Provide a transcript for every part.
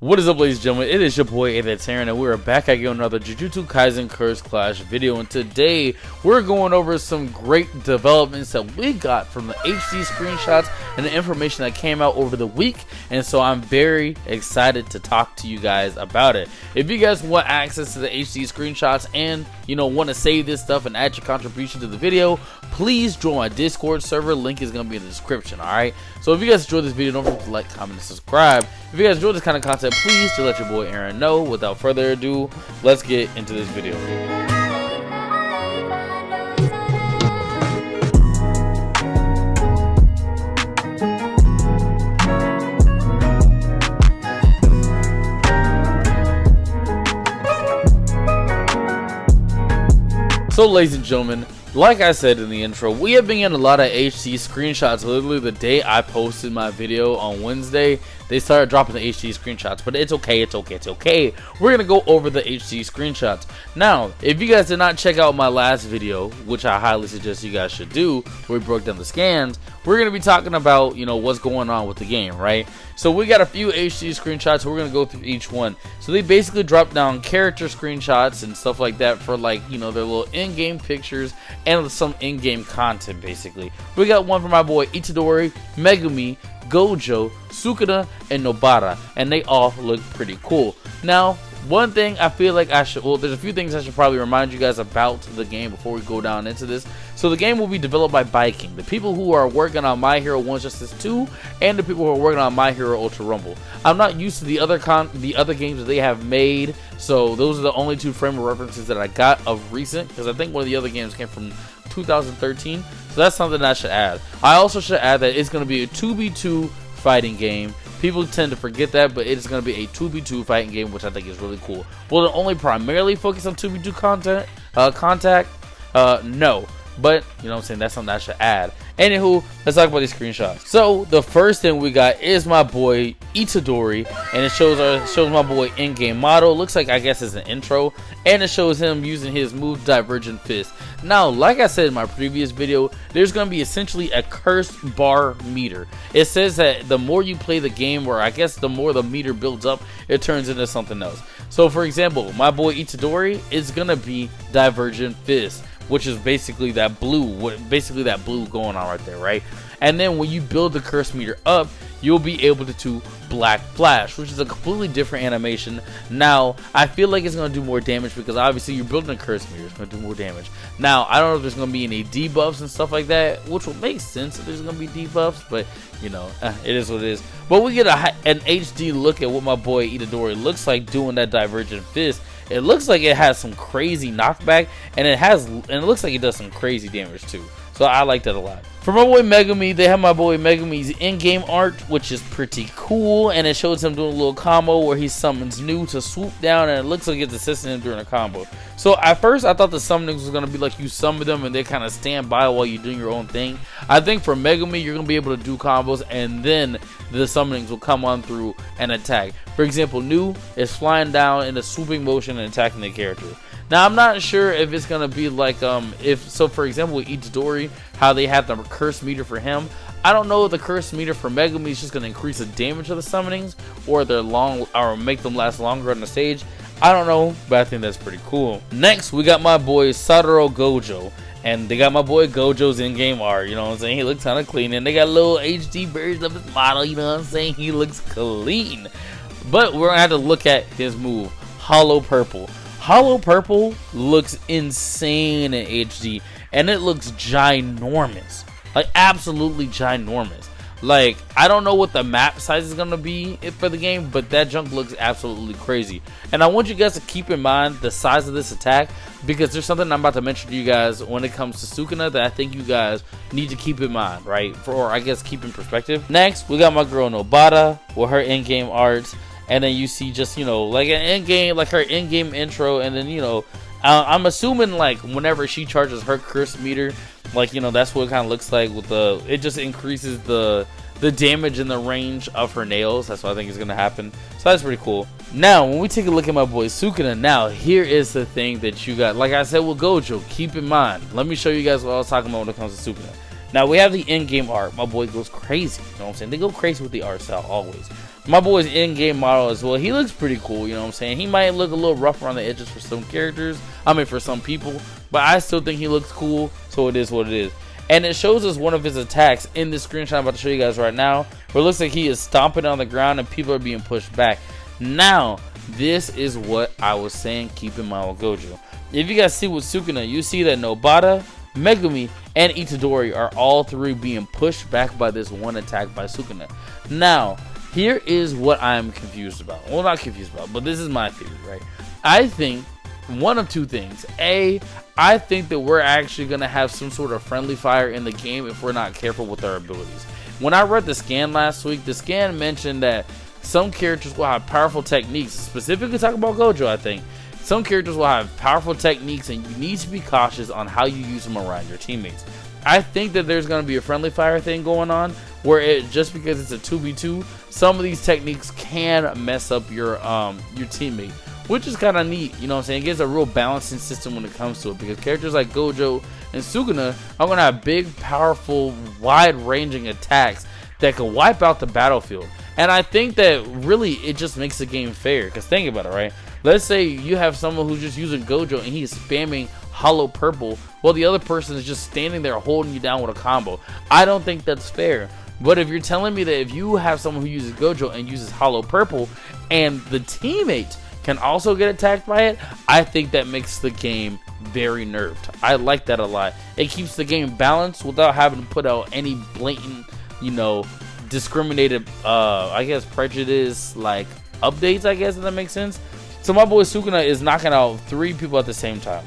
What is up, ladies and gentlemen? It is your boy AyeThatsAaron, and we're back again with another Jujutsu Kaisen Curse Clash video. And today we're going over some great developments that we got from the HD screenshots and the information that came out over the week. And so I'm very excited to talk to you guys about it. If you guys want access to the HD screenshots and want to save this stuff and add your contribution to the video, please join my Discord server. Link is going to be in the description. Alright, so if you guys enjoyed this video, don't forget to like, comment, and subscribe. If you guys enjoy this kind of content, please to let your boy Aaron know. Without further ado, let's get into this video. So, ladies and gentlemen, like I said in the intro, we have been getting a lot of HD screenshots. Literally the day I posted my video on Wednesday, they started dropping the HD screenshots, but it's okay. We're gonna go over the HD screenshots. Now, if you guys did not check out my last video, which I highly suggest you guys should do, where we broke down the scans, we're gonna be talking about what's going on with the game, right? So we got a few HD screenshots, so we're gonna go through each one. So they basically drop down character screenshots and stuff like that for their little in-game pictures and some in-game content. Basically, we got one for my boy Itadori, Megumi, Gojo, Sukuna, and Nobara, and they all look pretty cool. Now, one thing I feel like there's a few things I should probably remind you guys about the game before we go down into this. So the game will be developed by Viking, the people who are working on My Hero 1 Justice 2, and the people who are working on My Hero Ultra Rumble. I'm not used to the other games that they have made, so those are the only two frame of references that I got of recent, because I think one of the other games came from 2013, so that's something I should add. I also should add that it's going to be a 2v2 fighting game. People tend to forget that, but it's going to be a 2v2 fighting game, which I think is really cool. Will it only primarily focus on 2v2 contact? No. But, you know what I'm saying, that's something I should add. Anywho, let's talk about these screenshots. So, the first thing we got is my boy Itadori, and it shows my boy in-game model. Looks like, I guess, it's an intro, and it shows him using his move Divergent Fist. Now, like I said in my previous video, there's going to be essentially a cursed bar meter. It says that the more you play the game, or I guess the more the meter builds up, it turns into something else. So, for example, my boy Itadori is going to be Divergent Fist, which is basically that blue going on right there, right? And then when you build the curse meter up, you'll be able to do Black Flash, which is a completely different animation. Now, I feel like it's going to do more damage because obviously you're building a curse meter. It's going to do more damage. Now, I don't know if there's going to be any debuffs and stuff like that, which will make sense if there's going to be debuffs, but, it is what it is. But we get an HD look at what my boy Itadori looks like doing that Divergent Fist. It looks like it has some crazy knockback, and it looks like it does some crazy damage too. So I like that a lot. For my boy Megumi, they have my boy Megumi's in-game art, which is pretty cool, and it shows him doing a little combo where he summons new to swoop down, and it looks like it's assisting him during a combo. So at first I thought the summonings was going to be like you summon them and they kind of stand by while you're doing your own thing. I think for Megumi, you're going to be able to do combos, and then the summonings will come on through and attack. For example, New is flying down in a swooping motion and attacking the character. Now, I'm not sure if it's going to be like, for example, with Itadori, how they have the curse meter for him. I don't know if the curse meter for Megumi is just going to increase the damage of the summonings, or make them last longer on the stage. I don't know, but I think that's pretty cool. Next, we got my boy Satoru Gojo. And they got my boy Gojo's in-game art, you know what I'm saying? He looks kind of clean. And they got a little HD version of his model, you know what I'm saying? He looks clean. But we're going to have to look at his move, Hollow Purple. Hollow Purple looks insane in HD, and it looks ginormous, like absolutely ginormous. Like, I don't know what the map size is gonna be for the game, but that junk looks absolutely crazy. And I want you guys to keep in mind the size of this attack, because there's something I'm about to mention to you guys when it comes to Sukuna that I think you guys need to keep in mind, right? Or I guess keep in perspective. Next, we got my girl Nobara with her in-game art. And then you see just, like an in-game, like her in-game intro. And then, I'm assuming like whenever she charges her curse meter, like, that's what it kind of looks like with it just increases the damage and the range of her nails. That's what I think is going to happen. So that's pretty cool. Now, when we take a look at my boy Sukuna, now here is the thing that you got. Like I said with Gojo, keep in mind. Let me show you guys what I was talking about when it comes to Sukuna. Now, we have the in-game art. My boy goes crazy. You know what I'm saying? They go crazy with the art style always. My boy's in-game model as well. He looks pretty cool, you know what I'm saying? He might look a little rough around the edges for some characters. I mean, for some people. But I still think he looks cool, so it is what it is. And it shows us one of his attacks in this screenshot I'm about to show you guys right now, where it looks like he is stomping on the ground and people are being pushed back. Now, this is what I was saying, keep in mind with Gojo. If you guys see with Sukuna, you see that Nobara, Megumi, and Itadori are all three being pushed back by this one attack by Sukuna. Now, here is what I'm confused about. Well, not confused about, but this is my theory, right? I think one of two things. A, I think that we're actually going to have some sort of friendly fire in the game if we're not careful with our abilities. When I read the scan last week, the scan mentioned that some characters will have powerful techniques, specifically talking about Gojo, I think. Some characters will have powerful techniques and you need to be cautious on how you use them around your teammates. I think that there's going to be a friendly fire thing going on where it, just because it's a 2v2, some of these techniques can mess up your teammate, which is kind of neat, you know what I'm saying? It gives a real balancing system when it comes to it, because characters like Gojo and Sukuna are going to have big, powerful, wide-ranging attacks that can wipe out the battlefield. And I think that really it just makes the game fair, because think about it, right? Let's say you have someone who's just using Gojo and he's spamming hollow purple while the other person is just standing there holding you down with a combo. I don't think that's fair. But if you're telling me that if you have someone who uses Gojo and uses hollow purple and the teammate can also get attacked by it, I think that makes the game very nerfed. I like that a lot. It keeps the game balanced without having to put out any blatant, you know, discriminated, I guess, prejudice, like, updates, I guess, if that makes sense. So my boy Sukuna is knocking out 3 people at the same time.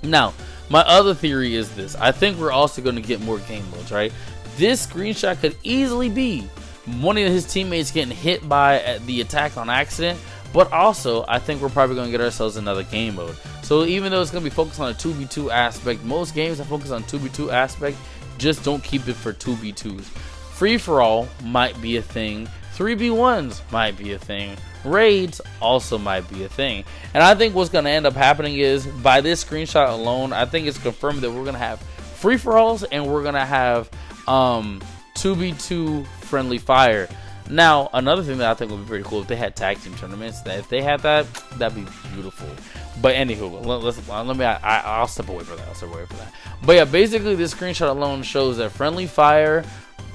Now, my other theory is this. I think we're also going to get more game modes, right? This screenshot could easily be one of his teammates getting hit by the attack on accident, but also I think we're probably going to get ourselves another game mode. So even though it's going to be focused on a 2v2 aspect, most games that focus on 2v2 aspect just don't keep it for 2v2s. Free-for-all might be a thing. 3v1s might be a thing. Raids also might be a thing. And I think what's going to end up happening is, by this screenshot alone, I think it's confirmed that we're going to have free-for-alls and we're going to have 2v2 friendly fire. Now, another thing that I think would be pretty cool if they had tag team tournaments. That if they had that, that'd be beautiful. But anywho, I'll step away from that. But yeah, basically this screenshot alone shows that friendly fire,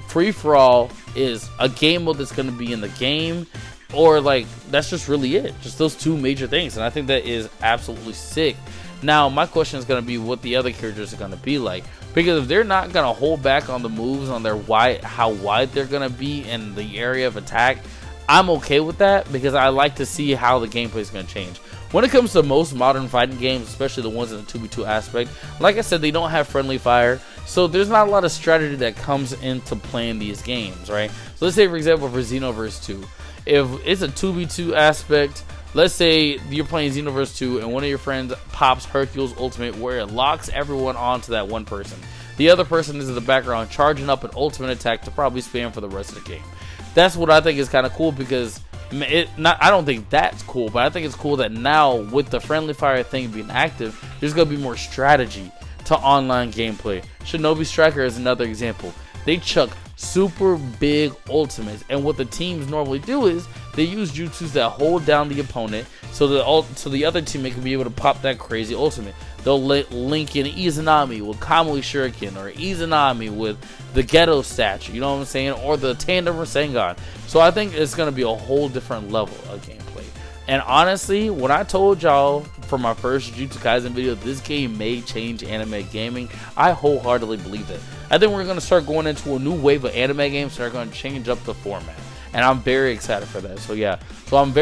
free-for-all is a game mode that's going to be in the game. Or, like, that's just really it. Just those 2 major things. And I think that is absolutely sick. Now, my question is going to be what the other characters are going to be like. Because if they're not going to hold back on the moves, on their how wide they're going to be in the area of attack, I'm okay with that. Because I like to see how the gameplay is going to change. When it comes to most modern fighting games, especially the ones in the 2v2 aspect, like I said, they don't have friendly fire. So there's not a lot of strategy that comes into playing these games, right? So let's say, for example, for Xenoverse 2. If it's a 2v2 aspect, let's say you're playing Xenoverse 2 and one of your friends pops Hercule's ultimate where it locks everyone onto that one person. The other person is in the background charging up an ultimate attack to probably spam for the rest of the game. That's what I think is kind of cool, because I don't think that's cool, but I think it's cool that now with the friendly fire thing being active, there's going to be more strategy to online gameplay. Shinobi Striker is another example. They chuck super big ultimates, and what the teams normally do is they use jutsus that hold down the opponent so the other teammate can be able to pop that crazy ultimate. They'll link in Izanami with Kamui Shuriken, or Izanami with the Ghetto statue, you know what I'm saying, or the Tandem Rasengan. So I think it's going to be a whole different level of gameplay. And honestly, when I told y'all for my first Jujutsu Kaisen video, this game may change anime gaming, I wholeheartedly believe that. I think we're going to start going into a new wave of anime games that are going to change up the format. And I'm very excited for that. So yeah, so I'm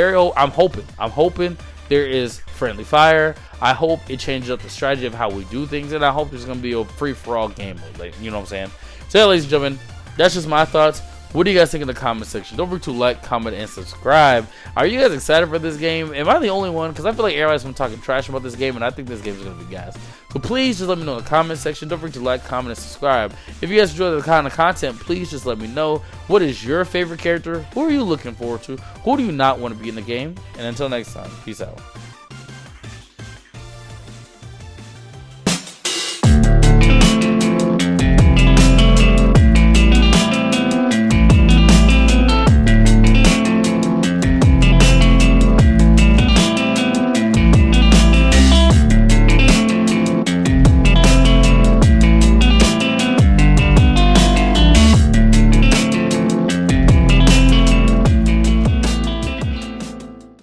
hoping there is friendly fire. I hope it changes up the strategy of how we do things, and I hope there's going to be a free-for-all game mode, like, you know what I'm saying? So yeah, ladies and gentlemen, that's just my thoughts. What do you guys think in the comment section? Don't forget to like, comment, and subscribe. Are you guys excited for this game? Am I the only one? Because I feel like everybody's been talking trash about this game, and I think this game is going to be gas. So please just let me know in the comment section. Don't forget to like, comment, and subscribe. If you guys enjoy the kind of content, please just let me know. What is your favorite character? Who are you looking forward to? Who do you not want to be in the game? And until next time, peace out.